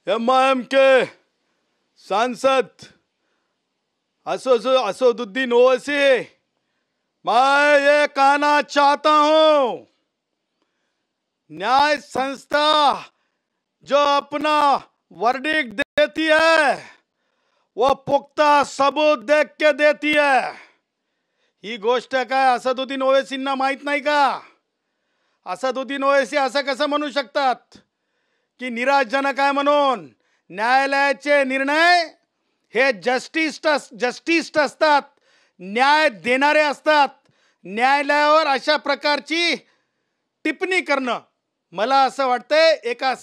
MIM के सांसद असदुद्दीन ओवैसी, मैं ये कहना चाहता हूं, न्याय संस्था जो अपना वर्डिक्ट देती है वो पुख्ता सबूत देख के देती है। ही गोष्ट काय असदुद्दीन ओवैसींना माहित नाही का? असदुद्दीन ओवैसी असं कसं म्हणू शकतात की निराशजनक आहे म्हणून? न्यायालयाचे निर्णय हे जस्टिस्ट असतात, न्याय देणारे असतात। न्यायालयावर अशा प्रकारची टिप्पणी करणं, मला असं वाटतंय एका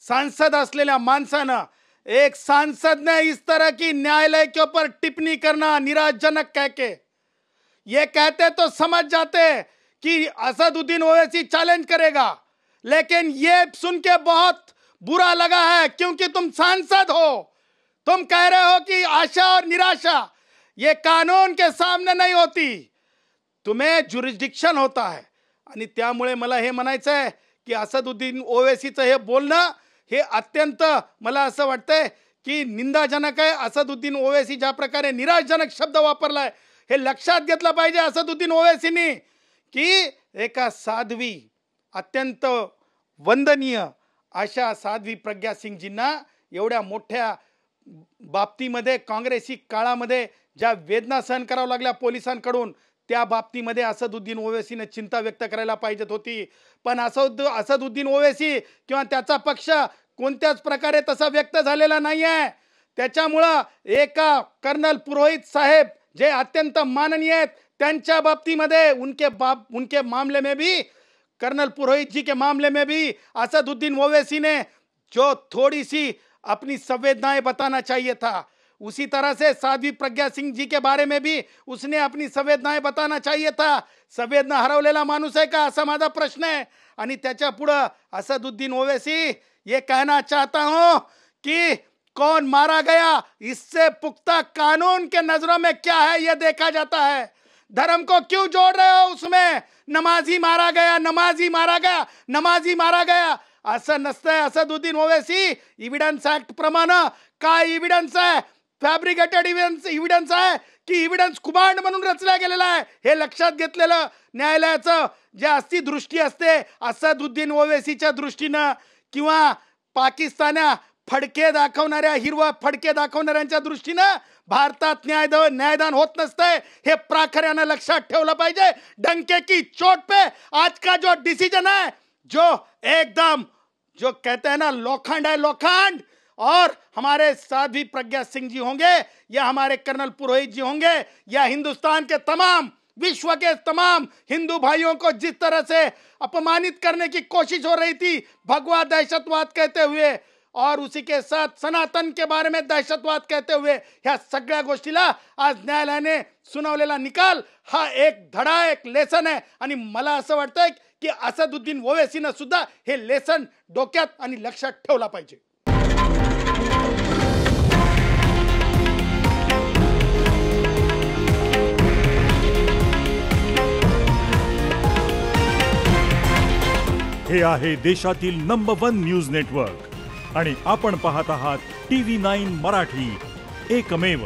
सांसद असलेल्या माणसानं, एक सांसद ने इस तरह की न्यायालय के ऊपर टिप्पणी करना निराशजनक कह के, ये कहते तो समझ जाते कि असदुद्दीन ओवैसी चैलेंज करेगा, लेकिन ये सुन के बहुत बुरा लगा है क्योंकि तुम सांसद हो। तुम कह रहे हो कि आशा और निराशा ये कानून के सामने नहीं होती, तुम्हें जुरिस्डिक्शन होता है। आणि त्यामुळे मला हे म्हणायचं आहे की असदुद्दीन ओवैसीचं हे बोलणं हे अत्यंत मला असं वाटतंय की निंदाजनक आहे। असदुद्दीन ओवैसी ज्या प्रकारे निराशजनक शब्द वापरलाय हे लक्षात घेतलं पाहिजे असदुद्दीन ओवैसींनी की एका साध्वी, अत्यंत वंदनीय अशा साध्वी प्रज्ञा सिंगजींना एवढ्या मोठ्या बाबतीमध्ये काँग्रेसी काळामध्ये ज्या वेदना सहन करावं लागल्या पोलिसांकडून, त्या बाबतीमध्ये असदुद्दीन ओवैसीने चिंता व्यक्त करायला पाहिजेत होती। पण असदुद्दीन ओवैसी किंवा त्याचा पक्ष कोणत्याच प्रकारे तसा व्यक्त झालेला नाही आहे। त्याच्यामुळं एका कर्नल पुरोहित साहेब जे अत्यंत माननीय आहेत, त्यांच्या बाबतीमध्ये उनके मामले में भी, कर्नल पुरोहित जी के मामले में भी असदुद्दीन ओवैसी ने जो थोड़ी सी अपनी संवेदनाएं बताना चाहिए था, उसी तरह से साध्वी प्रज्ञा सिंह जी के बारे में भी उसने अपनी संवेदनाएं बताना चाहिए था। संवेदना हरवलेला माणूस आहे का, असा माझा प्रश्न है। आणि त्याच्या पुढे असदुद्दीन ओवैसी ये कहना चाहता हूं कि कौन मारा गया, इससे पुख्ता कानून के नजरों में क्या है ये देखा जाता है। धर्म को क्यों जोड़ रहे हो उसमें? नमाजी मारा गया, नमाजी मारा गया, नमाजी मारा गया, असं नसतंय। असदुद्दीन ओवैसी एव्हिडन्स ऍक्ट प्रमाणे काय एव्हिडन्स आहे? फॅब्रिकेटेड एव्हिडन्स आहे की एव्हिडन्स कुभांड म्हणून रचला गेलेला आहे? हे लक्षात घेतलेलं न्यायालयाचं जे असती दृष्टी असते असदुद्दीन ओवैसीच्या दृष्टीनं किंवा पाकिस्ताना फडके दाखवणाऱ्या, हिरवा फडके दाखवणाऱ्यांच्या दृष्टीनं भारतात न्यायदान होत नसतंय, हे प्राखऱ्यानं लक्षात ठेवलं पाहिजे। डंके की चोट पे आज का जो डिसीजन है, जो एकदम जो कहते हैं ना लोखंड है, लोखंड, और हमारे साध्वी प्रज्ञा सिंह जी होंगे या हमारे कर्नल पुरोहित जी होंगे या हिंदुस्तान के तमाम, विश्व के तमाम हिंदू भाइयों को जिस तरह से अपमानित करने की कोशिश हो रही थी भगवा दहशतवाद कहते हुए, और उसी के साथ सनातन के बारे में दहशतवाद कहते हुए, ह्या सगळ्या गोष्टीला आज न्यायालयाने सुनावलेला निकाल हा एक धडा, एक लेसन आहे। आणि मला असं वाटतंय की असदुद्दीन ओवैसीनं सुद्धा हे लेसन डोक्यात आणि लक्षात ठेवला पाहिजे। हे आहे देशातील नंबर 1 न्यूज नेटवर्क आणि आपण पाहत आहात TV9 मराठी, एकमेव।